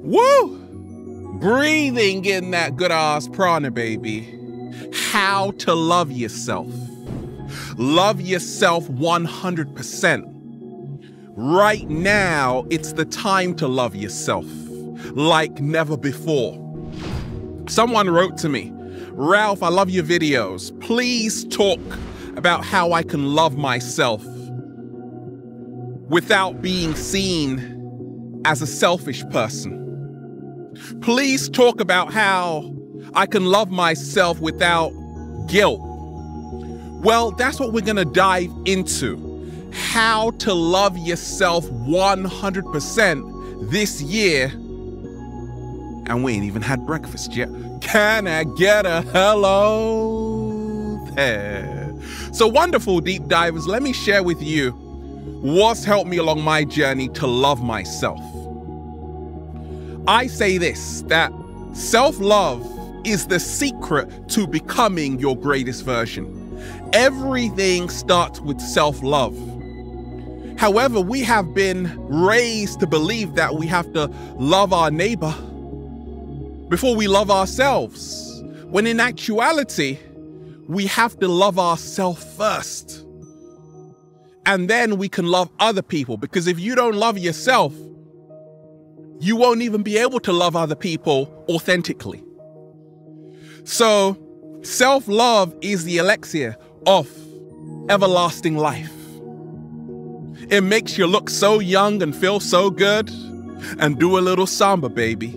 Woo! Breathing in that good ass prana, baby. How to love yourself. Love yourself 100%. Right now, it's the time to love yourself like never before. Someone wrote to me, "Ralph, I love your videos. Please talk about how I can love myself without being seen as a selfish person. Please talk about how I can love myself without guilt." Well, that's what we're gonna dive into. How to love yourself 100% this year. And we ain't even had breakfast yet. Can I get a hello there? So wonderful deep divers, let me share with you what's helped me along my journey to love myself. I say this, that self-love is the secret to becoming your greatest version. Everything starts with self-love. However, we have been raised to believe that we have to love our neighbor before we love ourselves, when in actuality, we have to love ourselves first. And then we can love other people, because if you don't love yourself, you won't even be able to love other people authentically. So, self-love is the elixir of everlasting life. It makes you look so young and feel so good, and do a little samba, baby.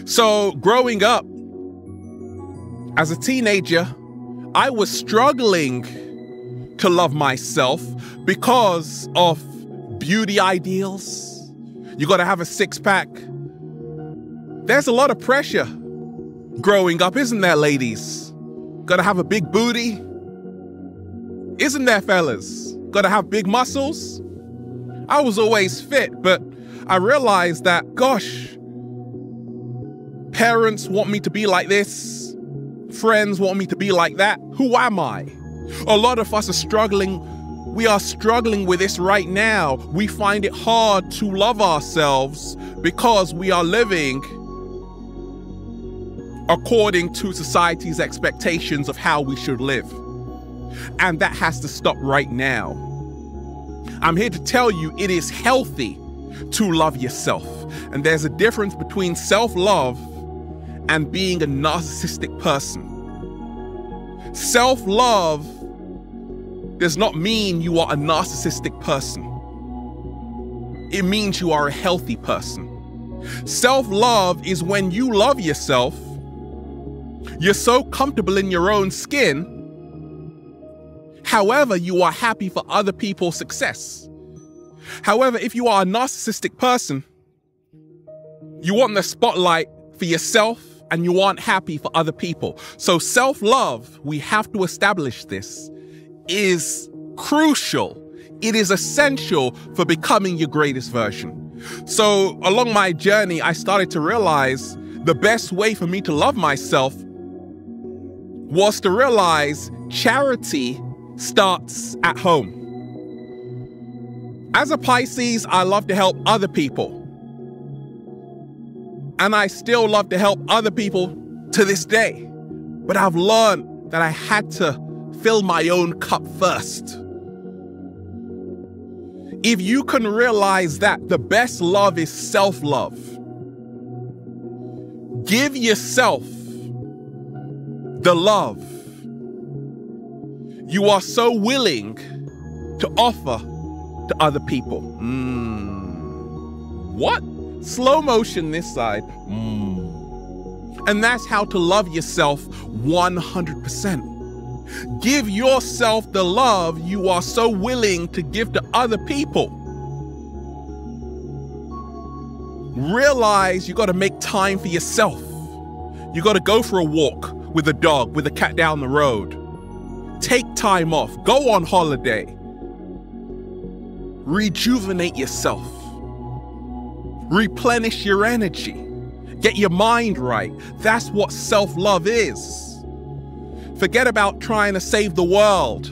So, growing up, as a teenager, I was struggling to love myself because of beauty ideals. You gotta have a six-pack. There's a lot of pressure growing up, isn't there, ladies? Gotta have a big booty. Isn't there, fellas? Gotta have big muscles. I was always fit, but I realized that, gosh, parents want me to be like this. Friends want me to be like that. Who am I? A lot of us are struggling. We are struggling with this right now. We find it hard to love ourselves because we are living according to society's expectations of how we should live. And that has to stop right now. I'm here to tell you it is healthy to love yourself. And there's a difference between self-love and being a narcissistic person. Self-love does not mean you are a narcissistic person. It means you are a healthy person. Self-love is when you love yourself, you're so comfortable in your own skin, however, you are happy for other people's success. However, if you are a narcissistic person, you want the spotlight for yourself and you aren't happy for other people. So self-love, we have to establish this, is crucial. It is essential for becoming your greatest version. So along my journey, I started to realize the best way for me to love myself was to realize charity starts at home. As a Pisces, I love to help other people. And I still love to help other people to this day. But I've learned that I had to fill my own cup first. If you can realize that the best love is self-love, give yourself the love you are so willing to offer to other people. What? Slow motion this side. And that's how to love yourself 100%. Give yourself the love you are so willing to give to other people. Realize you got to make time for yourself. You got to go for a walk with a dog, with a cat down the road. Take time off. Go on holiday. Rejuvenate yourself. Replenish your energy. Get your mind right. That's what self-love is. Forget about trying to save the world.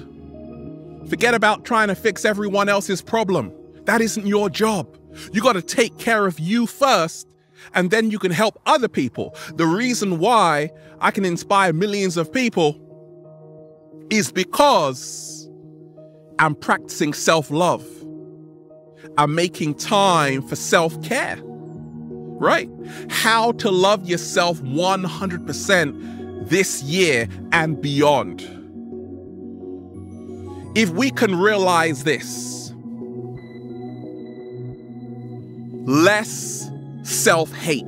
Forget about trying to fix everyone else's problem. That isn't your job. You got to take care of you first, And then you can help other people. The reason why I can inspire millions of people is because I'm practicing self-love. I'm making time for self-care, right? How to love yourself 100% this year and beyond. If we can realize this, less self-hate,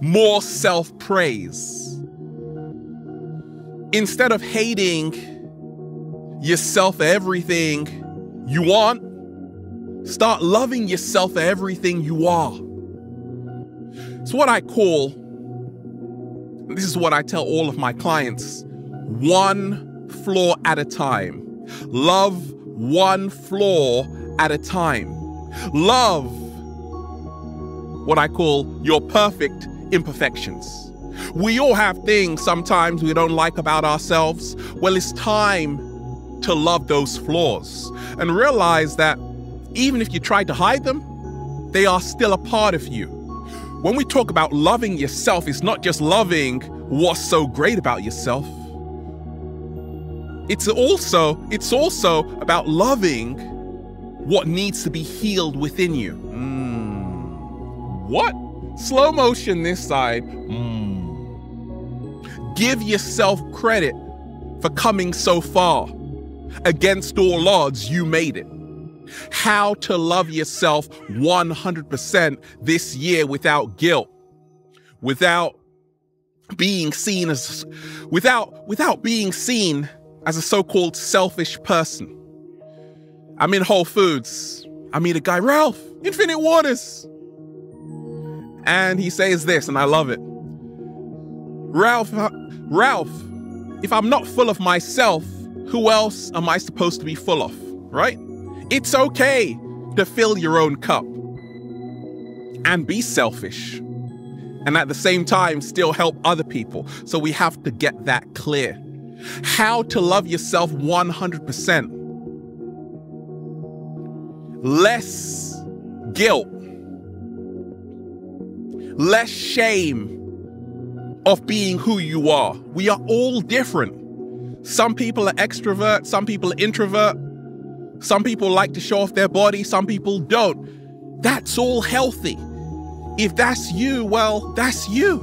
more self-praise. Instead of hating yourself for everything you want, start loving yourself for everything you are. It's what I call, this is what I tell all of my clients, one flaw at a time. Love one flaw at a time. Love what I call your perfect imperfections. We all have things sometimes we don't like about ourselves. Well, it's time to love those flaws and realize that even if you try to hide them, they are still a part of you. When we talk about loving yourself, it's not just loving what's so great about yourself. It's also about loving what needs to be healed within you. What? Slow motion this side. Give yourself credit for coming so far. Against all odds, you made it. How to love yourself 100% this year without guilt, without being seen as a so-called selfish person. I'm in Whole Foods. I meet a guy, Ralph, Infinite Waters. And he says this, and I love it. Ralph, if I'm not full of myself, who else am I supposed to be full of, right? It's okay to fill your own cup and be selfish and at the same time still help other people. So we have to get that clear. How to love yourself 100%. Less guilt. Less shame of being who you are. We are all different. Some people are extrovert, some people are introvert. Some people like to show off their body, some people don't. That's all healthy. If that's you, well, that's you.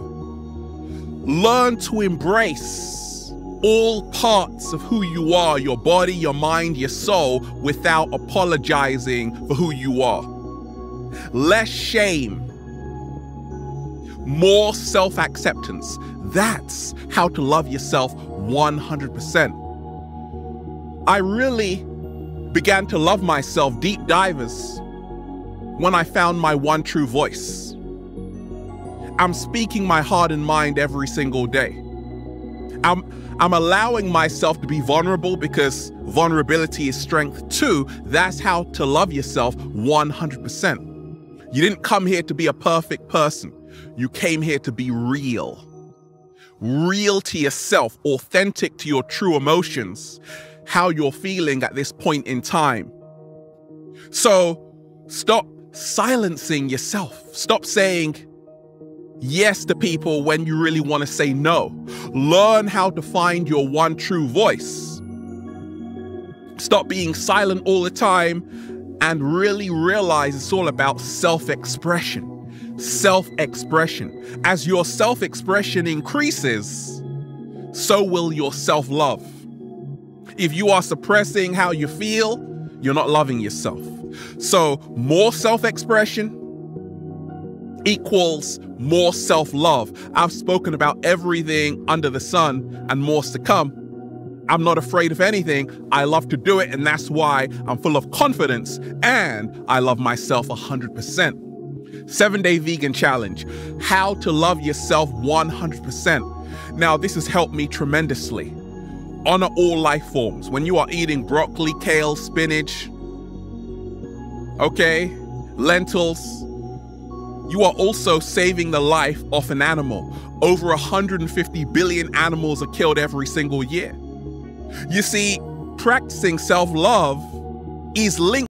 Learn to embrace all parts of who you are, your body, your mind, your soul, without apologizing for who you are. Less shame. More self-acceptance. That's how to love yourself 100%. I really began to love myself, deep divers, when I found my one true voice. I'm speaking my heart and mind every single day. I'm allowing myself to be vulnerable because vulnerability is strength too. That's how to love yourself 100%. You didn't come here to be a perfect person. You came here to be real. Real to yourself, authentic to your true emotions, how you're feeling at this point in time. So stop silencing yourself. Stop saying yes to people when you really want to say no. Learn how to find your one true voice. Stop being silent all the time and really realize it's all about self-expression. Self-expression. As your self-expression increases, so will your self-love. If you are suppressing how you feel, you're not loving yourself. So more self-expression equals more self-love. I've spoken about everything under the sun and more's to come. I'm not afraid of anything. I love to do it, and that's why I'm full of confidence and I love myself 100%. 7-Day Vegan Challenge. How to love yourself 100%. Now, this has helped me tremendously. Honor all life forms. When you are eating broccoli, kale, spinach, lentils, you are also saving the life of an animal. Over 150 billion animals are killed every single year. You see, practicing self-love is linked